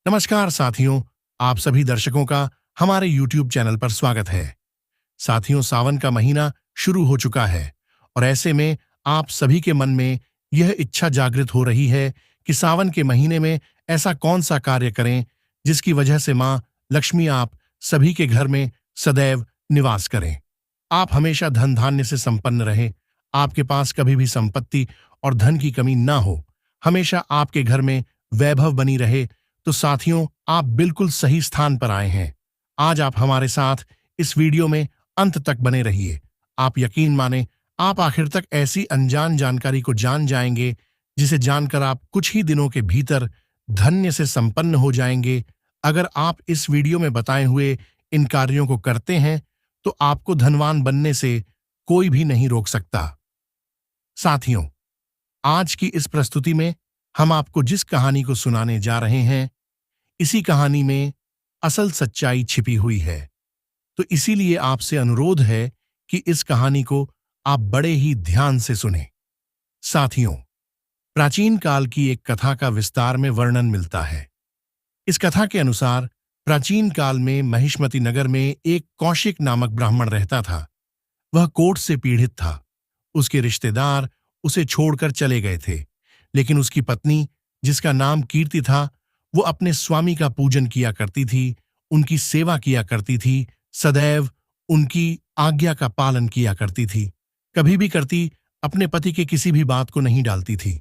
नमस्कार साथियों, आप सभी दर्शकों का हमारे YouTube चैनल पर स्वागत है। साथियों, सावन का महीना शुरू हो चुका है और ऐसे में आप सभी के मन में यह इच्छा जागृत हो रही है कि सावन के महीने में ऐसा कौन सा कार्य करें जिसकी वजह से माँ लक्ष्मी आप सभी के घर में सदैव निवास करें। आप हमेशा धन धान्य से संपन्न रहें, आपके पास कभी भी संपत्ति और धन की कमी ना हो, हमेशा आपके घर में वैभव बनी रहे। तो साथियों, आप बिल्कुल सही स्थान पर आए हैं। आज आप हमारे साथ इस वीडियो में अंत तक बने रहिए। आप यकीन माने, आप आखिर तक ऐसी अनजान जानकारी को जान जाएंगे जिसे जानकर आप कुछ ही दिनों के भीतर धन्य से संपन्न हो जाएंगे। अगर आप इस वीडियो में बताए हुए इन कार्यों को करते हैं तो आपको धनवान बनने से कोई भी नहीं रोक सकता। साथियों, आज की इस प्रस्तुति में हम आपको जिस कहानी को सुनाने जा रहे हैं, इसी कहानी में असल सच्चाई छिपी हुई है। तो इसीलिए आपसे अनुरोध है कि इस कहानी को आप बड़े ही ध्यान से सुनें। साथियों, प्राचीन काल की एक कथा का विस्तार में वर्णन मिलता है। इस कथा के अनुसार प्राचीन काल में महिष्मती नगर में एक कौशिक नामक ब्राह्मण रहता था। वह कोढ़ से पीड़ित था। उसके रिश्तेदार उसे छोड़कर चले गए थे, लेकिन उसकी पत्नी, जिसका नाम कीर्ति था, वो अपने स्वामी का पूजन किया करती थी, उनकी सेवा किया करती थी, सदैव उनकी आज्ञा का पालन किया करती थी। कभी भी करती अपने पति के किसी भी बात को नहीं डालती थी।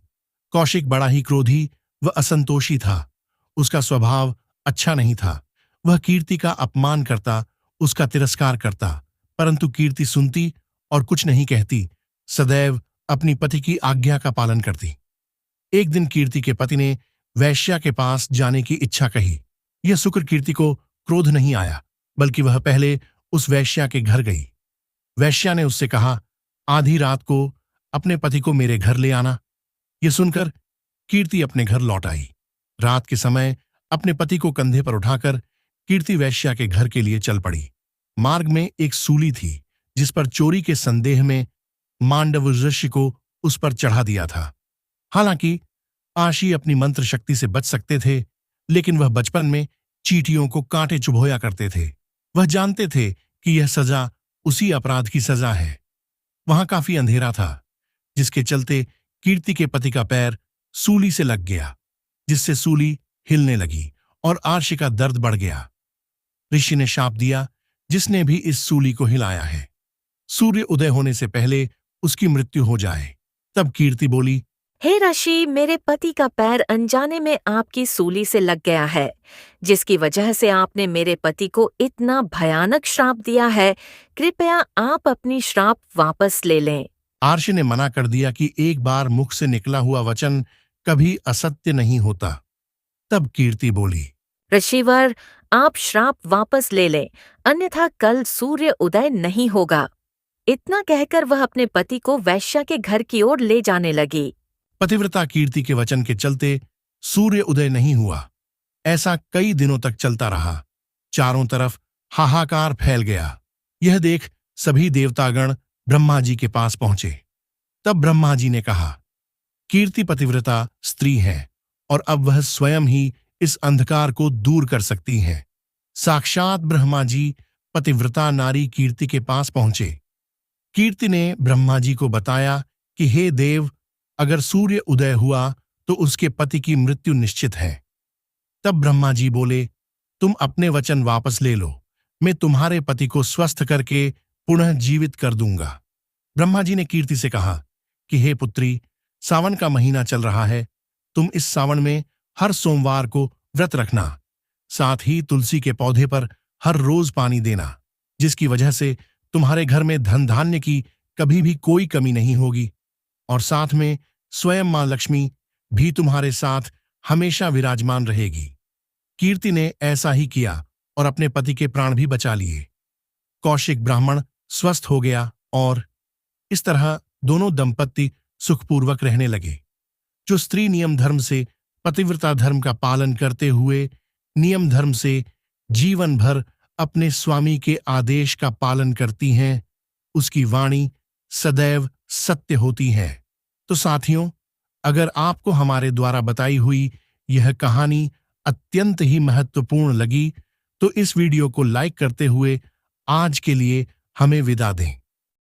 कौशिक बड़ा ही क्रोधी व असंतोषी था। उसका स्वभाव अच्छा नहीं था। वह कीर्ति का अपमान करता, उसका तिरस्कार करता, परंतु कीर्ति सुनती और कुछ नहीं कहती, सदैव अपनी पति की आज्ञा का पालन करती। एक दिन कीर्ति के पति ने वैश्या के पास जाने की इच्छा कही। यह सुकर कीर्ति को क्रोध नहीं आया, बल्कि वह पहले उस वैश्या के घर गई। वैश्या ने उससे कहा, आधी रात को अपने पति को मेरे घर ले आना। यह सुनकर कीर्ति अपने घर लौट आई। रात के समय अपने पति को कंधे पर उठाकर कीर्ति वैश्या के घर के लिए चल पड़ी। मार्ग में एक सूली थी, जिस पर चोरी के संदेह में मांडव ऋषि को उस पर चढ़ा दिया था। हालांकि आशी अपनी मंत्र शक्ति से बच सकते थे, लेकिन वह बचपन में चींटियों को कांटे चुभोया करते थे। वह जानते थे कि यह सजा उसी अपराध की सजा है। वहां काफी अंधेरा था, जिसके चलते कीर्ति के पति का पैर सूली से लग गया, जिससे सूली हिलने लगी और आशी का दर्द बढ़ गया। ऋषि ने शाप दिया, जिसने भी इस सूली को हिलाया है, सूर्य उदय होने से पहले उसकी मृत्यु हो जाए। तब कीर्ति बोली, हे ऋषि, मेरे पति का पैर अनजाने में आपकी सूली से लग गया है, जिसकी वजह से आपने मेरे पति को इतना भयानक श्राप दिया है। कृपया आप अपनी श्राप वापस ले लें। आर्षि ने मना कर दिया कि एक बार मुख से निकला हुआ वचन कभी असत्य नहीं होता। तब कीर्ति बोली, ऋषिवर, आप श्राप वापस ले लें, अन्यथा कल सूर्य उदय नहीं होगा। इतना कहकर वह अपने पति को वैश्या के घर की ओर ले जाने लगी। पतिव्रता कीर्ति के वचन के चलते सूर्य उदय नहीं हुआ। ऐसा कई दिनों तक चलता रहा। चारों तरफ हाहाकार फैल गया। यह देख सभी देवतागण ब्रह्मा जी के पास पहुंचे। तब ब्रह्मा जी ने कहा, कीर्ति पतिव्रता स्त्री है और अब वह स्वयं ही इस अंधकार को दूर कर सकती है। साक्षात ब्रह्मा जी पतिव्रता नारी कीर्ति के पास पहुंचे। कीर्ति ने ब्रह्मा जी को बताया कि हे देव, अगर सूर्य उदय हुआ तो उसके पति की मृत्यु निश्चित है। तब ब्रह्मा जी बोले, तुम अपने वचन वापस ले लो, मैं तुम्हारे पति को स्वस्थ करके पुनः जीवित कर दूंगा। ब्रह्मा जी ने कीर्ति से कहा कि हे पुत्री, सावन का महीना चल रहा है, तुम इस सावन में हर सोमवार को व्रत रखना। साथ ही तुलसी के पौधे पर हर रोज पानी देना, जिसकी वजह से तुम्हारे घर में धन धान्य की कभी भी कोई कमी नहीं होगी और साथ में स्वयं मां लक्ष्मी भी तुम्हारे साथ हमेशा विराजमान रहेगी। कीर्ति ने ऐसा ही किया और अपने पति के प्राण भी बचा लिए। कौशिक ब्राह्मण स्वस्थ हो गया और इस तरह दोनों दंपत्ति सुखपूर्वक रहने लगे। जो स्त्री नियम धर्म से, पतिव्रता धर्म का पालन करते हुए नियम धर्म से जीवन भर अपने स्वामी के आदेश का पालन करती हैं, उसकी वाणी सदैव सत्य होती है। तो साथियों, अगर आपको हमारे द्वारा बताई हुई यह कहानी अत्यंत ही महत्वपूर्ण लगी तो इस वीडियो को लाइक करते हुए आज के लिए हमें विदा दें।